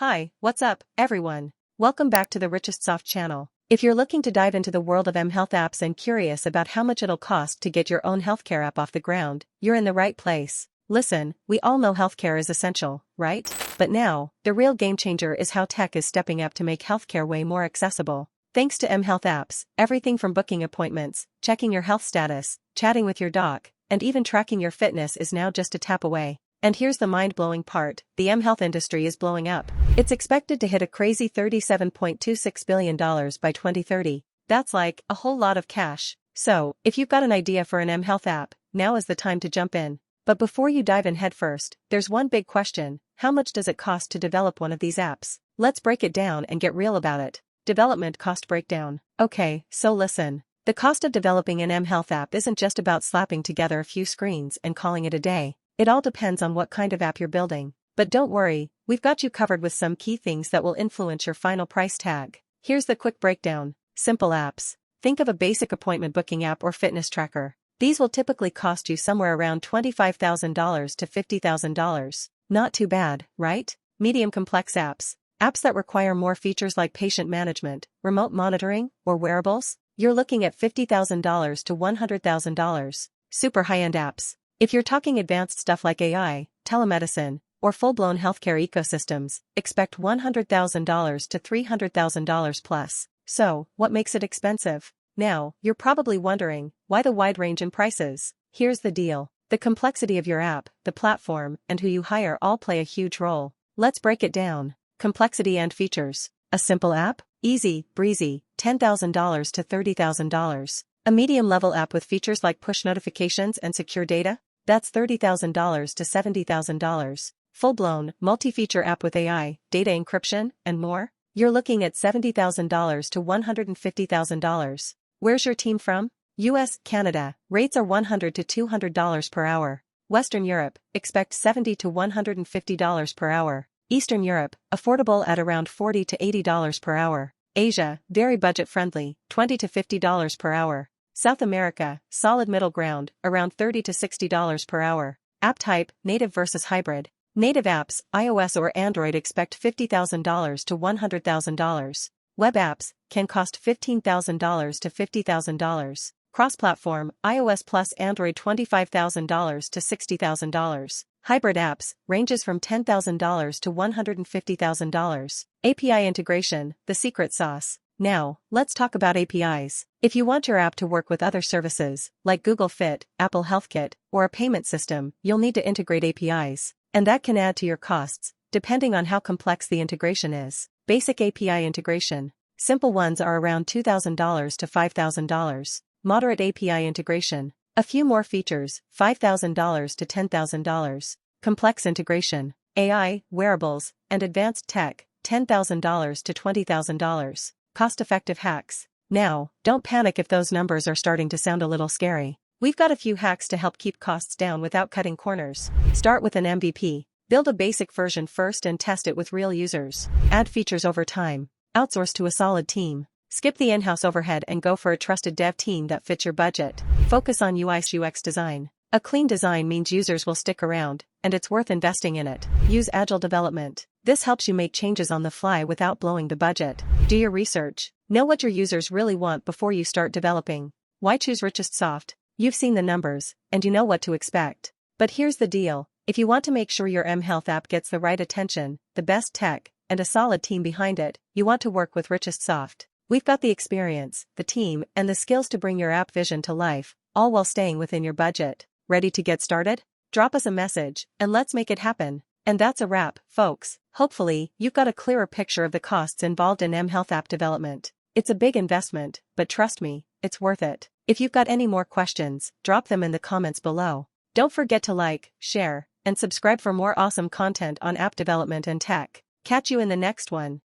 Hi, what's up, everyone? Welcome back to the RichestSoft channel. If you're looking to dive into the world of mHealth apps and curious about how much it'll cost to get your own healthcare app off the ground, you're in the right place. Listen, we all know healthcare is essential, right? But now, the real game changer is how tech is stepping up to make healthcare way more accessible. Thanks to mHealth apps, everything from booking appointments, checking your health status, chatting with your doc, and even tracking your fitness is now just a tap away. And here's the mind-blowing part, the mHealth industry is blowing up. It's expected to hit a crazy $37.26 billion by 2030. That's like a whole lot of cash. So, if you've got an idea for an mHealth app, now is the time to jump in. But before you dive in headfirst, there's one big question: how much does it cost to develop one of these apps? Let's break it down and get real about it. Development cost breakdown. Okay, so listen. The cost of developing an mHealth app isn't just about slapping together a few screens and calling it a day. It all depends on what kind of app you're building. But don't worry, we've got you covered with some key things that will influence your final price tag. Here's the quick breakdown. Simple apps. Think of a basic appointment booking app or fitness tracker. These will typically cost you somewhere around $25,000 to $50,000. Not too bad, right? Medium complex apps. Apps that require more features like patient management, remote monitoring, or wearables. You're looking at $50,000 to $100,000. Super high-end apps. If you're talking advanced stuff like AI, telemedicine, or full-blown healthcare ecosystems, expect $100,000 to $300,000 plus. So, what makes it expensive? Now, you're probably wondering, why the wide range in prices? Here's the deal. The complexity of your app, the platform, and who you hire all play a huge role. Let's break it down. Complexity and features. A simple app? Easy, breezy, $10,000 to $30,000. A medium-level app with features like push notifications and secure data? That's $30,000 to $70,000. Full-blown, multi-feature app with AI, data encryption, and more? You're looking at $70,000 to $150,000. Where's your team from? US, Canada, rates are $100 to $200 per hour. Western Europe, expect $70 to $150 per hour. Eastern Europe, affordable at around $40 to $80 per hour. Asia, very budget-friendly, $20 to $50 per hour. South America, solid middle ground, around $30 to $60 per hour. App type, native versus hybrid. Native apps, iOS or Android, expect $50,000 to $100,000. Web apps can cost $15,000 to $50,000. Cross-platform, iOS plus Android, $25,000 to $60,000. Hybrid apps ranges from $10,000 to $150,000. API integration, the secret sauce. Now, let's talk about APIs. If you want your app to work with other services, like Google Fit, Apple HealthKit, or a payment system, you'll need to integrate APIs. And that can add to your costs, depending on how complex the integration is. Basic API integration. Simple ones are around $2,000 to $5,000. Moderate API integration. A few more features, $5,000 to $10,000. Complex integration. AI, wearables, and advanced tech, $10,000 to $20,000. Cost-effective hacks. Now, don't panic if those numbers are starting to sound a little scary. We've got a few hacks to help keep costs down without cutting corners. Start with an MVP. Build a basic version first and test it with real users. Add features over time. Outsource to a solid team. Skip the in-house overhead and go for a trusted dev team that fits your budget. Focus on UI/UX design. A clean design means users will stick around, and it's worth investing in it. Use agile development. This helps you make changes on the fly without blowing the budget. Do your research. Know what your users really want before you start developing. Why choose RichestSoft? You've seen the numbers, and you know what to expect. But here's the deal. If you want to make sure your mHealth app gets the right attention, the best tech, and a solid team behind it, you want to work with RichestSoft. We've got the experience, the team, and the skills to bring your app vision to life, all while staying within your budget. Ready to get started? Drop us a message, and let's make it happen. And that's a wrap, folks. Hopefully, you've got a clearer picture of the costs involved in mHealth app development. It's a big investment, but trust me, it's worth it. If you've got any more questions, drop them in the comments below. Don't forget to like, share, and subscribe for more awesome content on app development and tech. Catch you in the next one.